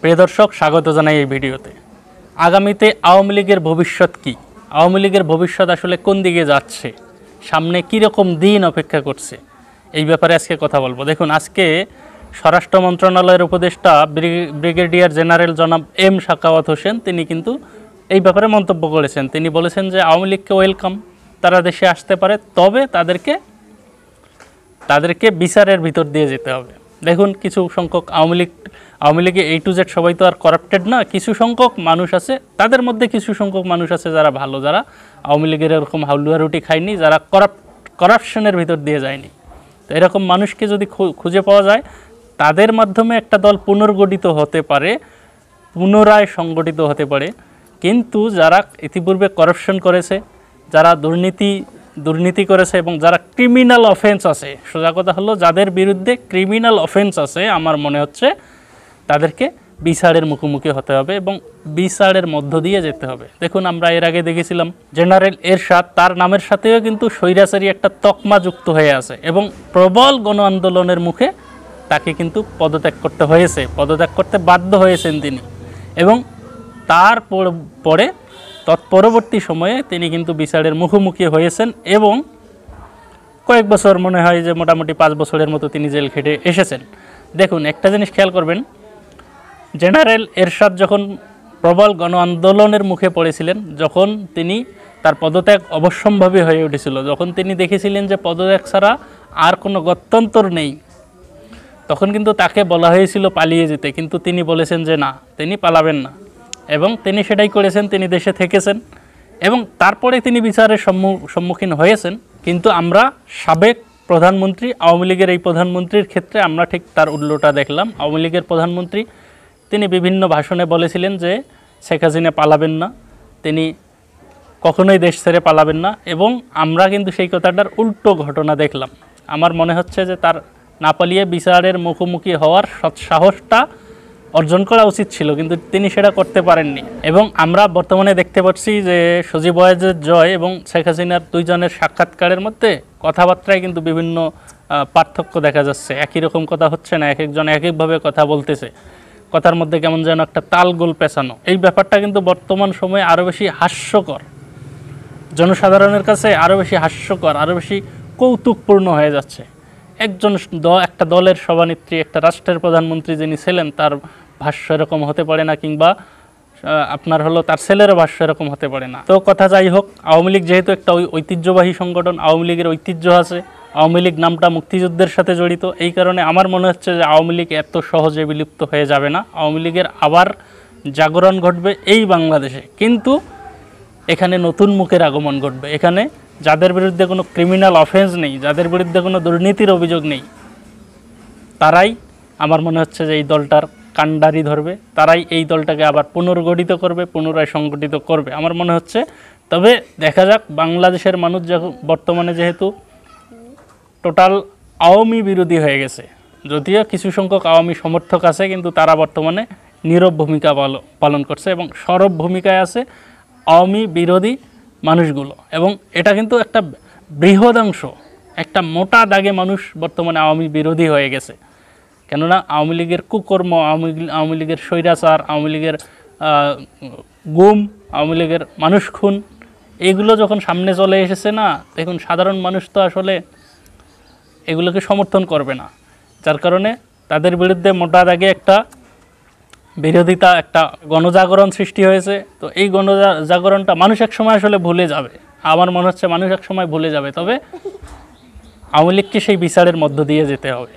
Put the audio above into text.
প্রিয় দর্শক, স্বাগত জানাই এই ভিডিওতে। আগামীতে আওয়ামী লীগের ভবিষ্যৎ কী, আওয়ামী লীগের ভবিষ্যৎ আসলে কোন দিকে যাচ্ছে, সামনে কীরকম দিন অপেক্ষা করছে, এই ব্যাপারে আজকে কথা বলবো। দেখুন, আজকে স্বরাষ্ট্র মন্ত্রণালয়ের উপদেষ্টা ব্রিগেডিয়ার জেনারেল জনাব এম সাখাওয়াত হোসেন তিনি কিন্তু এই ব্যাপারে মন্তব্য করেছেন। তিনি বলেছেন যে আওয়ামী লীগকে ওয়েলকাম, তারা দেশে আসতে পারে, তবে তাদেরকে বিচারের ভিতর দিয়ে যেতে হবে। দেখুন, কিছু সংখ্যক আওয়ামী লীগে A to Z সবাই তো আর করাপ্টেড না। কিছু সংখ্যক মানুষ আছে, তাদের মধ্যে কিছু সংখ্যক মানুষ আছে যারা ভালো, যারা আওয়ামী লীগের এরকম হালুয়া রুটি খায়নি, যারা করাপশনের ভিতর দিয়ে যায়নি। তো এরকম মানুষকে যদি খুঁজে পাওয়া যায়, তাদের মাধ্যমে একটা দল পুনর্গঠিত হতে পারে, পুনরায় সংগঠিত হতে পারে। কিন্তু যারা ইতিপূর্বে করাপশন করেছে, যারা দুর্নীতি করেছে এবং যারা ক্রিমিনাল অফেন্স আছে, সোজা কথা হলো যাদের বিরুদ্ধে ক্রিমিনাল অফেন্স আছে, আমার মনে হচ্ছে তাদেরকে বিচারের মুখোমুখি হতে হবে এবং বিচারের মধ্য দিয়ে যেতে হবে। দেখুন, আমরা এর আগে দেখেছিলাম জেনারেল এরশাদ, তার নামের সাথেও কিন্তু স্বৈরাচারী একটা তকমা যুক্ত হয়ে আছে এবং প্রবল গণ আন্দোলনের মুখে তাকে কিন্তু পদত্যাগ করতে হয়েছে, পদত্যাগ করতে বাধ্য হয়েছেন তিনি। এবং তার পরে তৎপরবর্তী সময়ে তিনি কিন্তু বিচারের মুখোমুখি হয়েছেন এবং কয়েক বছর, মনে হয় যে মোটামুটি 5 বছরের মতো তিনি জেল খেটে এসেছেন। দেখুন, একটা জিনিস খেয়াল করবেন, জেনারেল এরশাদ যখন প্রবল গণ আন্দোলনের মুখে পড়েছিলেন, যখন তিনি তার পদত্যাগ অবশ্যম্ভাবী হয়ে উঠেছিল, যখন তিনি দেখেছিলেন যে পদত্যাগ ছাড়া আর কোনো গত্যন্তর নেই, তখন কিন্তু তাকে বলা হয়েছিল পালিয়ে যেতে, কিন্তু তিনি বলেছেন যে না, তিনি পালাবেন না এবং তিনি সেটাই করেছেন। তিনি দেশে থেকেছেন এবং তারপরে তিনি বিচারের সম্মুখীন হয়েছেন। কিন্তু আমরা সাবেক প্রধানমন্ত্রী, আওয়ামী লীগের এই প্রধানমন্ত্রীর ক্ষেত্রে আমরা ঠিক তার উল্টোটা দেখলাম। আওয়ামী লীগের প্রধানমন্ত্রী তিনি বিভিন্ন ভাষণে বলেছিলেন যে শেখ হাসিনা পালাবেন না, তিনি কখনোই দেশ ছেড়ে পালাবেন না, এবং আমরা কিন্তু সেই কথাটার উল্টো ঘটনা দেখলাম। আমার মনে হচ্ছে যে তার না পালিয়ে বিচারের মুখোমুখি হওয়ার সাহসটা অর্জন করা উচিত ছিল, কিন্তু তিনি সেটা করতে পারেননি। এবং আমরা বর্তমানে দেখতে পাচ্ছি যে সজীব ওয়াজেদ জয় এবং শেখ হাসিনার দুইজনের সাক্ষাৎকারের মধ্যে কথাবার্তায় কিন্তু বিভিন্ন পার্থক্য দেখা যাচ্ছে। একই রকম কথা হচ্ছে না, এক একজন এক একভাবে কথা বলতেছে, কথার মধ্যে কেমন যেন একটা তালগোল পেঁচানো। এই ব্যাপারটা কিন্তু বর্তমান সময়ে আরও বেশি হাস্যকর, জনসাধারণের কাছে আরও বেশি হাস্যকর, আরও বেশি কৌতুকপূর্ণ হয়ে যাচ্ছে। একটা দলের সভানেত্রী, একটা রাষ্ট্রের প্রধানমন্ত্রী যিনি ছিলেন, তার ভাষ্য এরকম হতে পারে না, কিংবা আপনার হলো তার ছেলেরও ভাষ্য এরকম হতে পারে না। তো কথা যাই হোক, আওয়ামী লীগ যেহেতু একটা ঐতিহ্যবাহী সংগঠন, আওয়ামী লীগের ঐতিহ্য আছে, আওয়ামী লীগ নামটা মুক্তিযুদ্ধের সাথে জড়িত, এই কারণে আমার মনে হচ্ছে যে আওয়ামী লীগ এত সহজে বিলুপ্ত হয়ে যাবে না। আওয়ামী লীগের আবার জাগরণ ঘটবে এই বাংলাদেশে, কিন্তু এখানে নতুন মুখের আগমন ঘটবে। এখানে যাদের বিরুদ্ধে কোনো ক্রিমিনাল অফেন্স নেই, যাদের বিরুদ্ধে কোনো দুর্নীতির অভিযোগ নেই, তারাই আমার মনে হচ্ছে যে এই দলটার কাণ্ডারি ধরবে, তারাই এই দলটাকে আবার পুনর্গঠিত করবে, পুনরায় সংগঠিত করবে আমার মনে হচ্ছে। তবে দেখা যাক, বাংলাদেশের মানুষ বর্তমানে যেহেতু টোটাল আওয়ামী বিরোধী হয়ে গেছে, যদিও কিছু সংখ্যক আওয়ামী সমর্থক আছে, কিন্তু তারা বর্তমানে নীরব ভূমিকা পালন করছে এবং সরব ভূমিকায় আছে আওয়ামী বিরোধী মানুষগুলো। এবং এটা কিন্তু একটা বৃহদাংশ, একটা মোটা দাগে মানুষ বর্তমানে আওয়ামী বিরোধী হয়ে গেছে। কেননা আওয়ামী লীগের কুকর্ম, আওয়ামী লীগের স্বৈরাচার, আওয়ামী লীগের গুম, আওয়ামী লীগের মানুষ খুন, এগুলো যখন সামনে চলে এসেছে না, দেখুন সাধারণ মানুষ তো আসলে এগুলোকে সমর্থন করবে না, যার কারণে তাদের বিরুদ্ধে মোটা দাগে একটা বিরোধিতা, একটা গণজাগরণ সৃষ্টি হয়েছে। তো এই গণজাগরণটা মানুষ এক সময় আসলে ভুলে যাবে, আমার মনে হচ্ছে মানুষ এক সময় ভুলে যাবে। তবে আওয়ামী লীগকে সেই বিচারের মধ্য দিয়ে যেতে হবে।